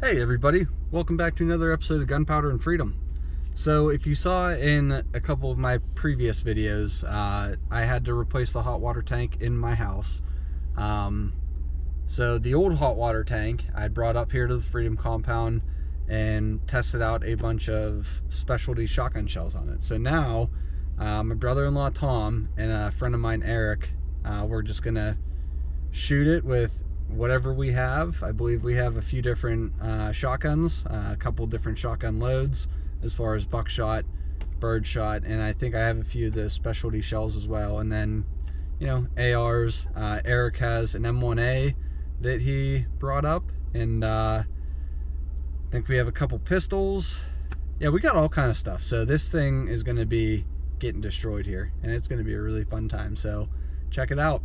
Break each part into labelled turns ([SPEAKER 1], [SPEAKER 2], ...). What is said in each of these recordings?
[SPEAKER 1] Hey everybody, welcome back to another episode of Gunpowder and Freedom. So if you saw in a couple of my previous videos, I had to replace the hot water tank in my house. So the old hot water tank I brought up here to the Freedom compound and tested out a bunch of specialty shotgun shells on it. So now my brother-in-law Tom and a friend of mine Eric, we're just gonna shoot it with whatever we have. I believe we have a few different shotguns, a couple different shotgun loads as far as buckshot, birdshot, and I think I have a few of the specialty shells as well. And then, you know, ARs. Eric has an M1A that he brought up, and I think we have a couple pistols. Yeah, we got all kind of stuff. So this thing is going to be getting destroyed here, and it's going to be a really fun time. So check it out.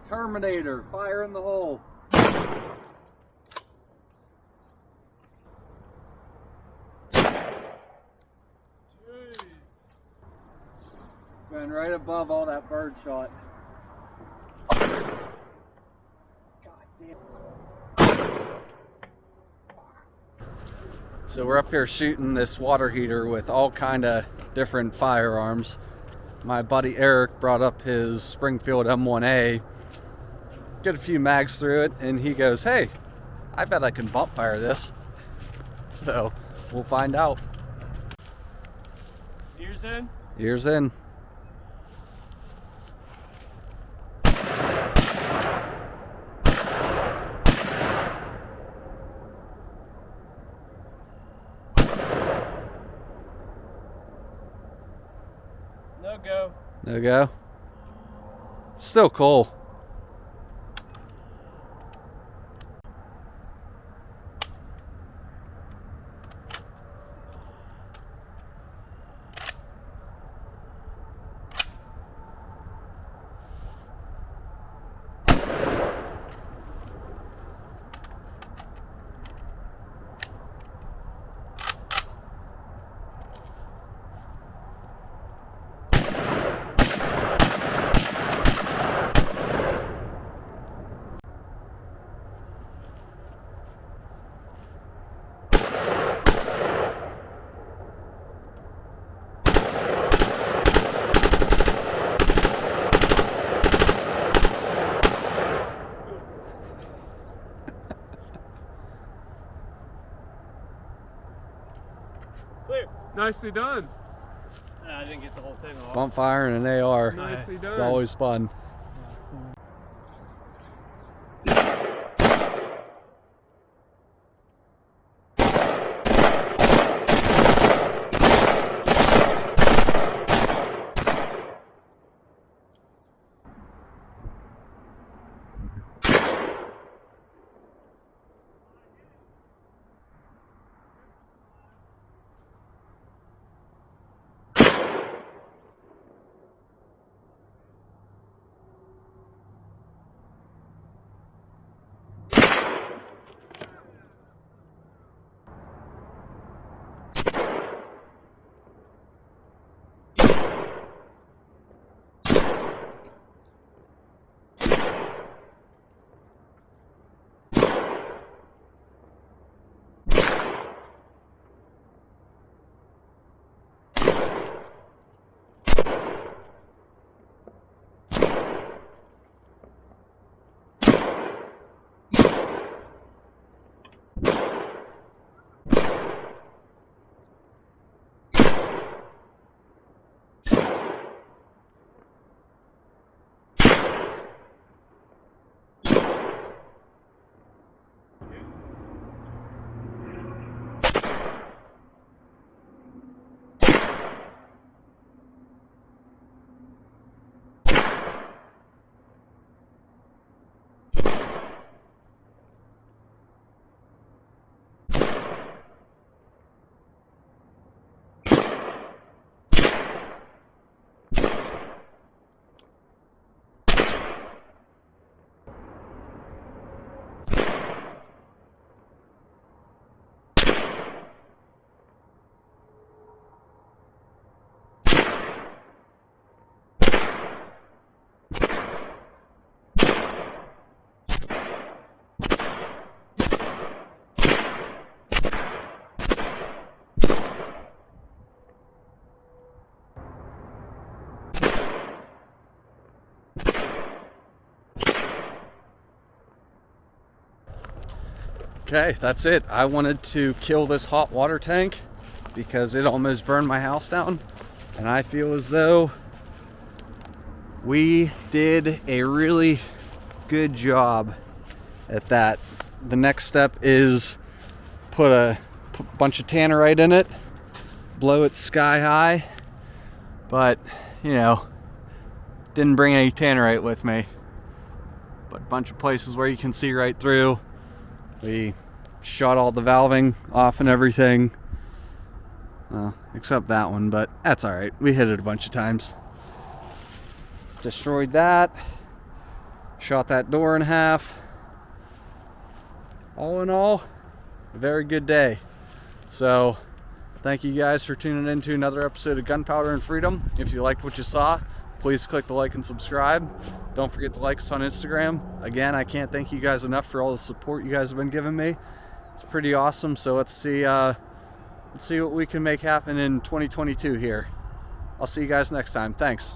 [SPEAKER 1] Terminator, fire in the hole. Going right above all that bird shot. God damn. So we're up here shooting this water heater with all kind of different firearms. My buddy Eric brought up his Springfield M1A, get a few mags through it, and he goes, hey, I bet I can bump fire this. So we'll find out.
[SPEAKER 2] Ears in?
[SPEAKER 1] Ears in.
[SPEAKER 2] No go.
[SPEAKER 1] No go. Still cool.
[SPEAKER 2] Clear. Nicely done. I didn't get the whole thing off.
[SPEAKER 1] Bump fire and an AR.
[SPEAKER 2] Nicely done.
[SPEAKER 1] It's always fun. Okay, that's it. I wanted to kill this hot water tank because it almost burned my house down, and I feel as though we did a really good job at that. The next step is put a bunch of tannerite in it, blow it sky high, but you know, didn't bring any tannerite with me, but a bunch of places where you can see right through. We shot all the valving off and everything, except that one, but that's all right. We hit it a bunch of times. Destroyed that. Shot that door in half. All in all, a very good day. So thank you guys for tuning in to another episode of Gunpowder and Freedom. If you liked what you saw, please click the like and subscribe. Don't forget to like us on Instagram. Again, I can't thank you guys enough for all the support you guys have been giving me. It's pretty awesome. So let's see what we can make happen in 2022 here. I'll see you guys next time. Thanks.